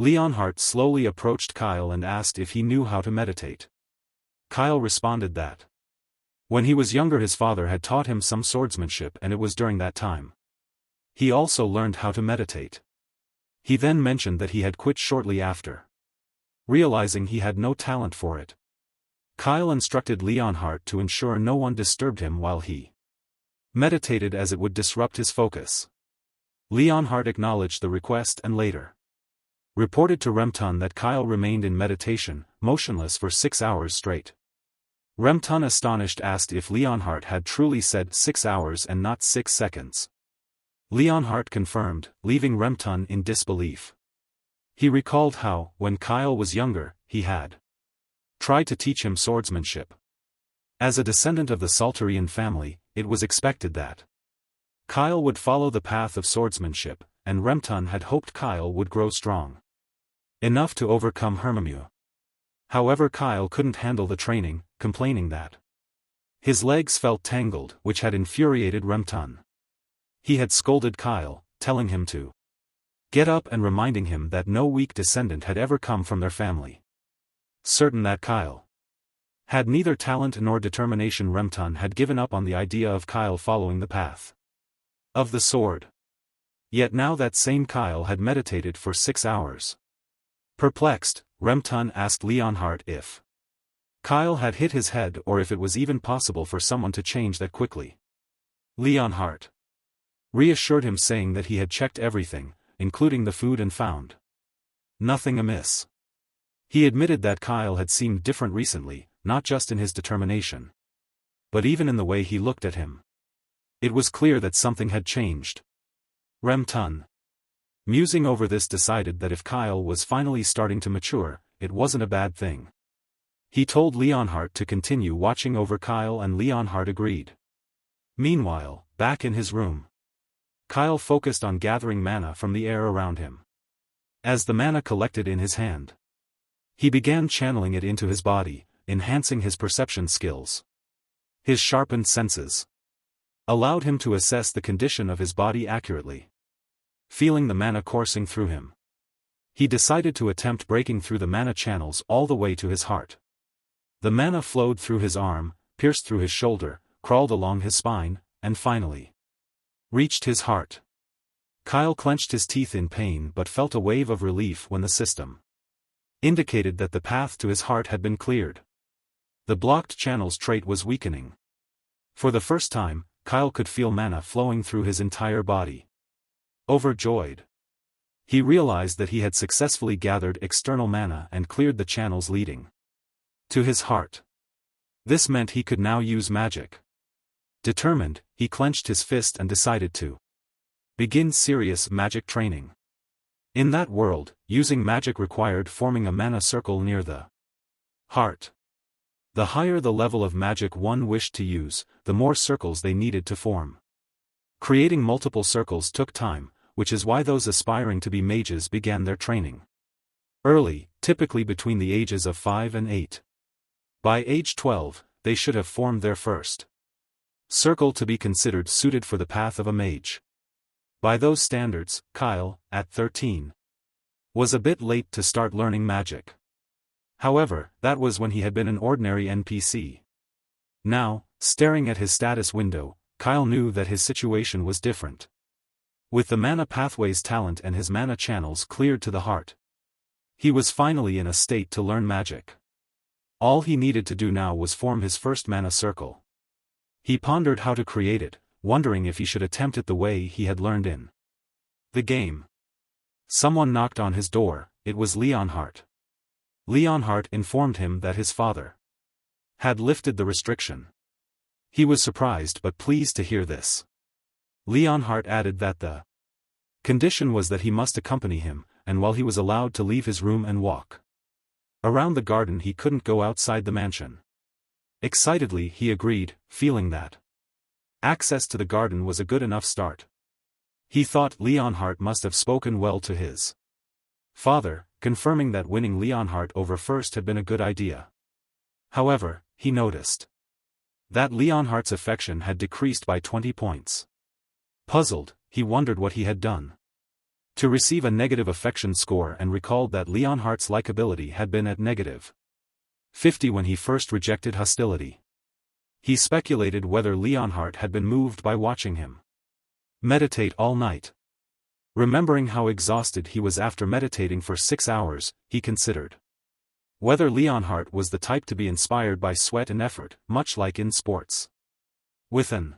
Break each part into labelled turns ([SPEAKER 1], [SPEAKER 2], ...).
[SPEAKER 1] Leonhardt slowly approached Kyle and asked if he knew how to meditate. Kyle responded that when he was younger his father had taught him some swordsmanship and it was during that time he also learned how to meditate. He then mentioned that he had quit shortly after, realizing he had no talent for it. Kyle instructed Leonhardt to ensure no one disturbed him while he meditated as it would disrupt his focus. Leonhardt acknowledged the request and later reported to Remton that Kyle remained in meditation, motionless for 6 hours straight. Remton, astonished, asked if Leonhardt had truly said 6 hours and not 6 seconds. Leonhardt confirmed, leaving Remton in disbelief. He recalled how, when Kyle was younger, he had tried to teach him swordsmanship. As a descendant of the Salterian family, it was expected that Kyle would follow the path of swordsmanship, and Remton had hoped Kyle would grow strong enough to overcome Hermimu. However, Kyle couldn't handle the training, complaining that his legs felt tangled, which had infuriated Remton. He had scolded Kyle, telling him to get up and reminding him that no weak descendant had ever come from their family. Certain that Kyle had neither talent nor determination, Remton had given up on the idea of Kyle following the path of the sword. Yet now that same Kyle had meditated for 6 hours. Perplexed, Remton asked Leonhardt if Kyle had hit his head or if it was even possible for someone to change that quickly. Leonhardt reassured him, saying that he had checked everything, including the food, and found nothing amiss. He admitted that Kyle had seemed different recently, not just in his determination, but even in the way he looked at him. It was clear that something had changed. Remton, musing over this, decided that if Kyle was finally starting to mature, it wasn't a bad thing. He told Leonhardt to continue watching over Kyle and Leonhardt agreed. Meanwhile, back in his room, Kyle focused on gathering mana from the air around him. As the mana collected in his hand, he began channeling it into his body, enhancing his perception skills. His sharpened senses allowed him to assess the condition of his body accurately. Feeling the mana coursing through him, he decided to attempt breaking through the mana channels all the way to his heart. The mana flowed through his arm, pierced through his shoulder, crawled along his spine, and finally reached his heart. Kyle clenched his teeth in pain but felt a wave of relief when the system indicated that the path to his heart had been cleared. The blocked channels trait was weakening. For the first time, Kyle could feel mana flowing through his entire body. Overjoyed, he realized that he had successfully gathered external mana and cleared the channels leading to his heart. This meant he could now use magic. Determined, he clenched his fist and decided to begin serious magic training. In that world, using magic required forming a mana circle near the heart. The higher the level of magic one wished to use, the more circles they needed to form. Creating multiple circles took time, which is why those aspiring to be mages began their training early, typically between the ages of 5 and 8. By age 12, they should have formed their first circle to be considered suited for the path of a mage. By those standards, Kyle, at 13, was a bit late to start learning magic. However, that was when he had been an ordinary NPC. Now, staring at his status window, Kyle knew that his situation was different. With the mana pathways talent and his mana channels cleared to the heart, he was finally in a state to learn magic. All he needed to do now was form his first mana circle. He pondered how to create it, wondering if he should attempt it the way he had learned in the game. Someone knocked on his door. It was Leonhardt. Leonhardt informed him that his father had lifted the restriction. He was surprised but pleased to hear this. Leonhardt added that the condition was that he must accompany him, and while he was allowed to leave his room and walk around the garden, he couldn't go outside the mansion. Excitedly he agreed, feeling that access to the garden was a good enough start. He thought Leonhardt must have spoken well to his father, confirming that winning Leonhardt over first had been a good idea. However, he noticed that Leonhardt's affection had decreased by 20 points. Puzzled, he wondered what he had done. to receive a negative affection score and recalled that Leonhardt's likability had been at negative 50 when he first rejected hostility. He speculated whether Leonhardt had been moved by watching him meditate all night. Remembering how exhausted he was after meditating for 6 hours, he considered whether Leonhardt was the type to be inspired by sweat and effort, much like in sports. With an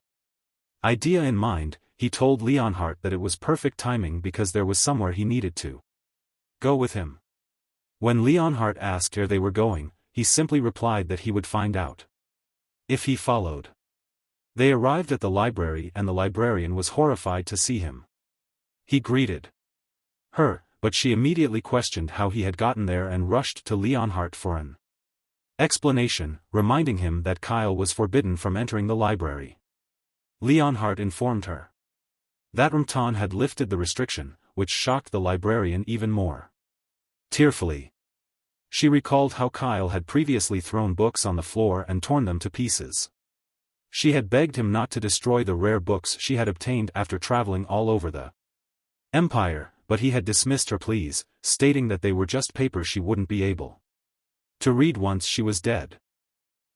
[SPEAKER 1] idea in mind, he told Leonhardt that it was perfect timing because there was somewhere he needed to go with him. When Leonhardt asked where they were going, he simply replied that he would find out if he followed. They arrived at the library and the librarian was horrified to see him. He greeted her, but she immediately questioned how he had gotten there and rushed to Leonhardt for an explanation, reminding him that Kyle was forbidden from entering the library. Leonhardt informed her that Ramton had lifted the restriction, which shocked the librarian even more. Tearfully, she recalled how Kyle had previously thrown books on the floor and torn them to pieces. She had begged him not to destroy the rare books she had obtained after traveling all over the Empire, but he had dismissed her pleas, stating that they were just paper she wouldn't be able to read once she was dead.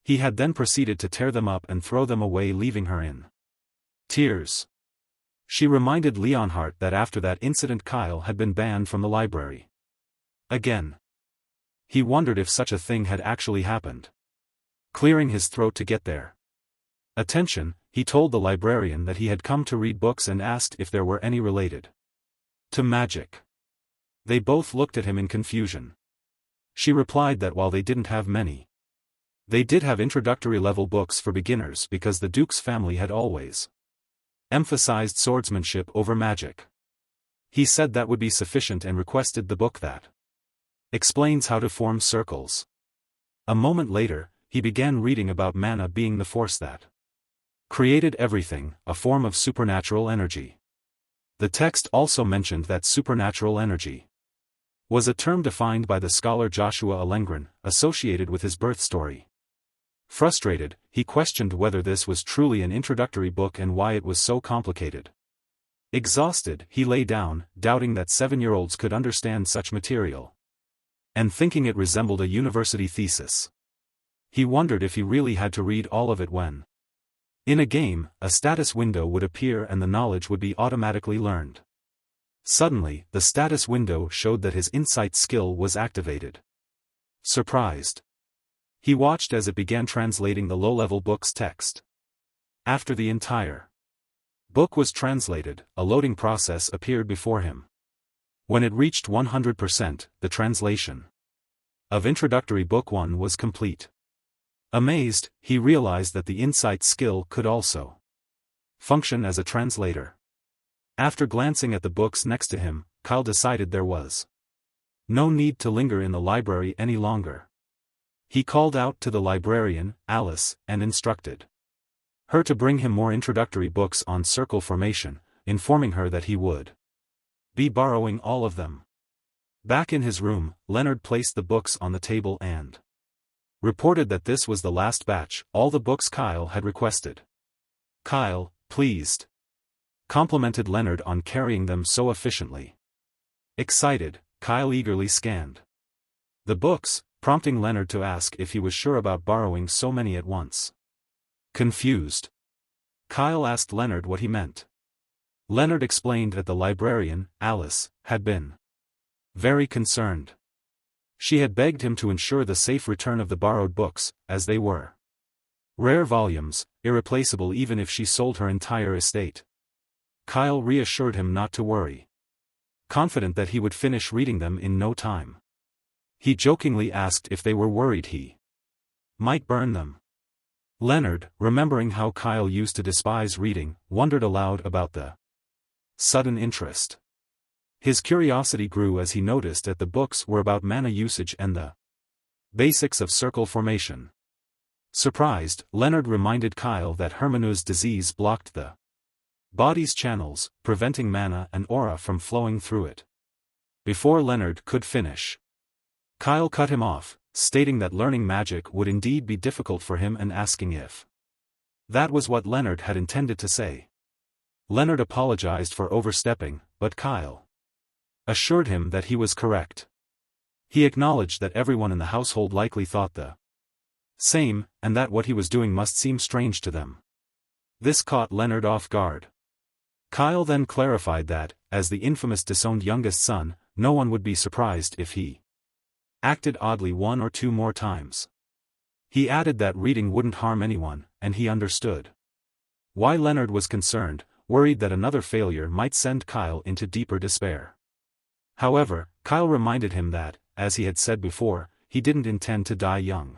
[SPEAKER 1] He had then proceeded to tear them up and throw them away, leaving her in tears. She reminded Leonhardt that after that incident Kyle had been banned from the library again. He wondered if such a thing had actually happened. Clearing his throat to get their attention, he told the librarian that he had come to read books and asked if there were any related to magic. They both looked at him in confusion. She replied that while they didn't have many, they did have introductory level books for beginners because the Duke's family had always emphasized swordsmanship over magic. He said that would be sufficient and requested the book that explains how to form circles. A moment later, he began reading about mana being the force that created everything, a form of supernatural energy. The text also mentioned that supernatural energy was a term defined by the scholar Joshua Alengren, associated with his birth story. Frustrated, he questioned whether this was truly an introductory book and why it was so complicated. Exhausted, he lay down, doubting that 7-year-olds could understand such material, and thinking it resembled a university thesis. He wondered if he really had to read all of it when, in a game, a status window would appear and the knowledge would be automatically learned. Suddenly, the status window showed that his insight skill was activated. Surprised, he watched as it began translating the low-level book's text. After the entire book was translated, a loading process appeared before him. When it reached 100%, the translation of Introductory Book 1 was complete. Amazed, he realized that the insight skill could also function as a translator. After glancing at the books next to him, Kyle decided there was no need to linger in the library any longer. He called out to the librarian, Alice, and instructed her to bring him more introductory books on circle formation, informing her that he would be borrowing all of them. Back in his room, Leonard placed the books on the table and reported that this was the last batch, all the books Kyle had requested. Kyle, pleased, complimented Leonard on carrying them so efficiently. Excited, Kyle eagerly scanned the books, prompting Leonard to ask if he was sure about borrowing so many at once. Confused, Kyle asked Leonard what he meant. Leonard explained that the librarian, Alice, had been very concerned. She had begged him to ensure the safe return of the borrowed books, as they were rare volumes, irreplaceable even if she sold her entire estate. Kyle reassured him not to worry, confident that he would finish reading them in no time. He jokingly asked if they were worried he might burn them. Leonard, remembering how Kyle used to despise reading, wondered aloud about the sudden interest. His curiosity grew as he noticed that the books were about mana usage and the basics of circle formation. Surprised, Leonard reminded Kyle that Hermanu's disease blocked the body's channels, preventing mana and aura from flowing through it. Before Leonard could finish, Kyle cut him off, stating that learning magic would indeed be difficult for him and asking if that was what Leonard had intended to say. Leonard apologized for overstepping, but Kyle assured him that he was correct. He acknowledged that everyone in the household likely thought the same, and that what he was doing must seem strange to them. This caught Leonard off guard. Kyle then clarified that, as the infamous disowned youngest son, no one would be surprised if he acted oddly one or two more times. He added that reading wouldn't harm anyone, and he understood why Leonard was concerned, worried that another failure might send Kyle into deeper despair. However, Kyle reminded him that, as he had said before, he didn't intend to die young.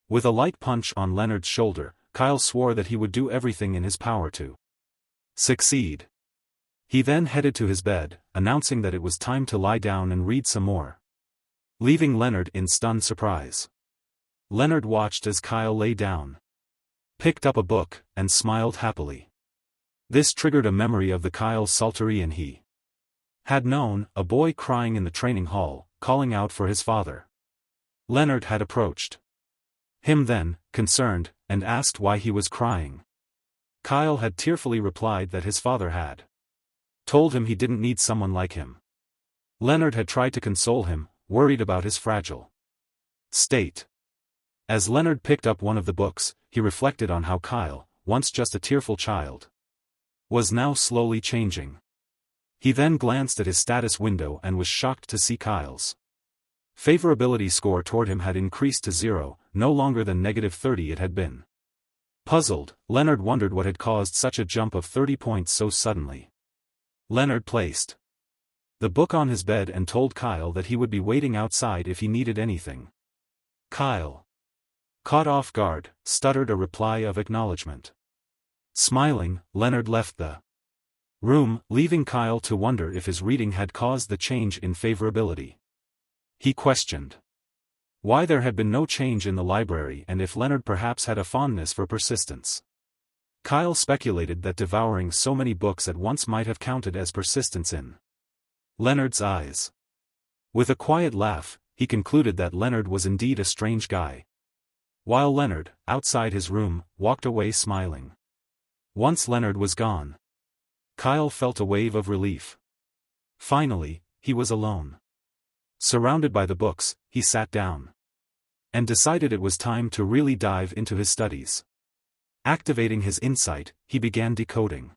[SPEAKER 1] With a light punch on Leonard's shoulder, Kyle swore that he would do everything in his power to succeed. He then headed to his bed, announcing that it was time to lie down and read some more, leaving Leonard in stunned surprise. Leonard watched as Kyle lay down, picked up a book, and smiled happily. This triggered a memory of the Kyle Salterian he had known, a boy crying in the training hall, calling out for his father. Leonard had approached him then, concerned, and asked why he was crying. Kyle had tearfully replied that his father had told him he didn't need someone like him. Leonard had tried to console him, worried about his fragile state. As Leonard picked up one of the books, he reflected on how Kyle, once just a tearful child, was now slowly changing. He then glanced at his status window and was shocked to see Kyle's favorability score toward him had increased to 0, no longer than -30 it had been. Puzzled, Leonard wondered what had caused such a jump of 30 points so suddenly. Leonard placed the book on his bed and told Kyle that he would be waiting outside if he needed anything. Kyle, caught off guard, stuttered a reply of acknowledgement. Smiling, Leonard left the room, leaving Kyle to wonder if his reading had caused the change in favorability. He questioned why there had been no change in the library and if Leonard perhaps had a fondness for persistence. Kyle speculated that devouring so many books at once might have counted as persistence in Leonard's eyes. With a quiet laugh, he concluded that Leonard was indeed a strange guy. While Leonard, outside his room, walked away smiling. Once Leonard was gone, Kyle felt a wave of relief. Finally, he was alone. Surrounded by the books, he sat down and decided it was time to really dive into his studies. Activating his insight, he began decoding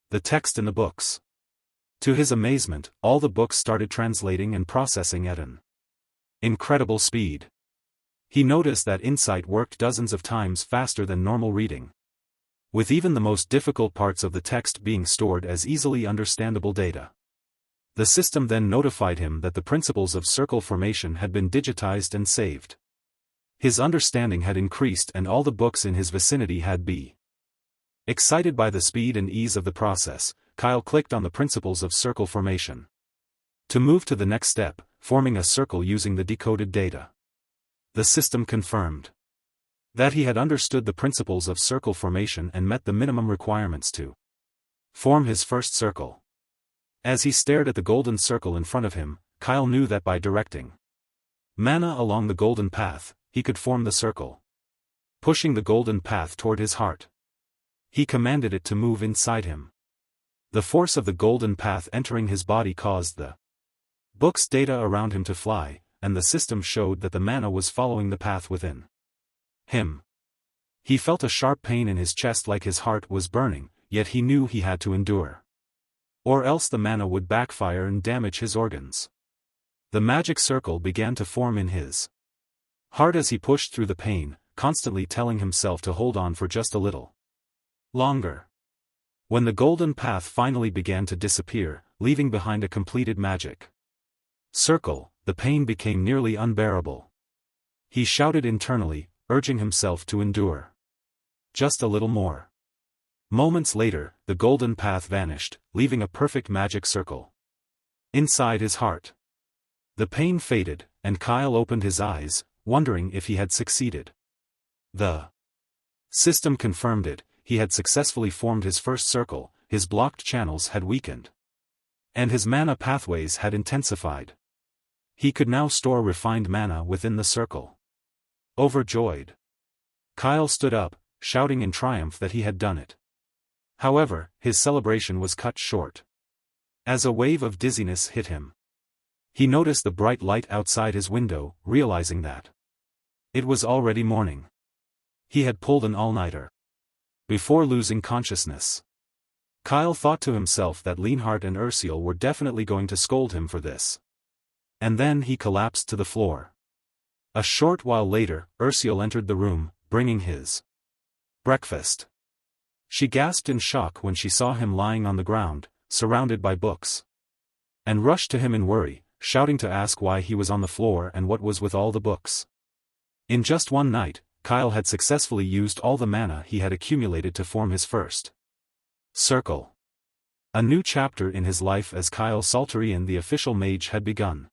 [SPEAKER 1] the text in the books. To his amazement, all the books started translating and processing at an incredible speed. He noticed that insight worked dozens of times faster than normal reading, with even the most difficult parts of the text being stored as easily understandable data. The system then notified him that the principles of circle formation had been digitized and saved. His understanding had increased and all the books in his vicinity had been. Excited by the speed and ease of the process, Kyle clicked on the principles of circle formation to move to the next step, forming a circle using the decoded data. The system confirmed that he had understood the principles of circle formation and met the minimum requirements to form his first circle. As he stared at the golden circle in front of him, Kyle knew that by directing mana along the golden path, he could form the circle, pushing the golden path toward his heart. He commanded it to move inside him. The force of the golden path entering his body caused the book's data around him to fly, and the system showed that the mana was following the path within him. He felt a sharp pain in his chest like his heart was burning, yet he knew he had to endure, or else the mana would backfire and damage his organs. The magic circle began to form in his heart as he pushed through the pain, constantly telling himself to hold on for just a little longer. When the golden path finally began to disappear, leaving behind a completed magic circle, the pain became nearly unbearable. He shouted internally, urging himself to endure just a little more. Moments later, the golden path vanished, leaving a perfect magic circle inside his heart. The pain faded, and Kyle opened his eyes, wondering if he had succeeded. The system confirmed it. He had successfully formed his first circle, his blocked channels had weakened, and his mana pathways had intensified. He could now store refined mana within the circle. Overjoyed, Kyle stood up, shouting in triumph that he had done it. However, his celebration was cut short. As a wave of dizziness hit him, he noticed the bright light outside his window, realizing that it was already morning. He had pulled an all-nighter. Before losing consciousness, Kyle thought to himself that Leonhardt and Ursule were definitely going to scold him for this. And then he collapsed to the floor. A short while later, Ursule entered the room, bringing his breakfast. She gasped in shock when she saw him lying on the ground, surrounded by books, and rushed to him in worry, shouting to ask why he was on the floor and what was with all the books. In just one night, Kyle had successfully used all the mana he had accumulated to form his first circle. A new chapter in his life as Kyle Salterian, the official mage, had begun.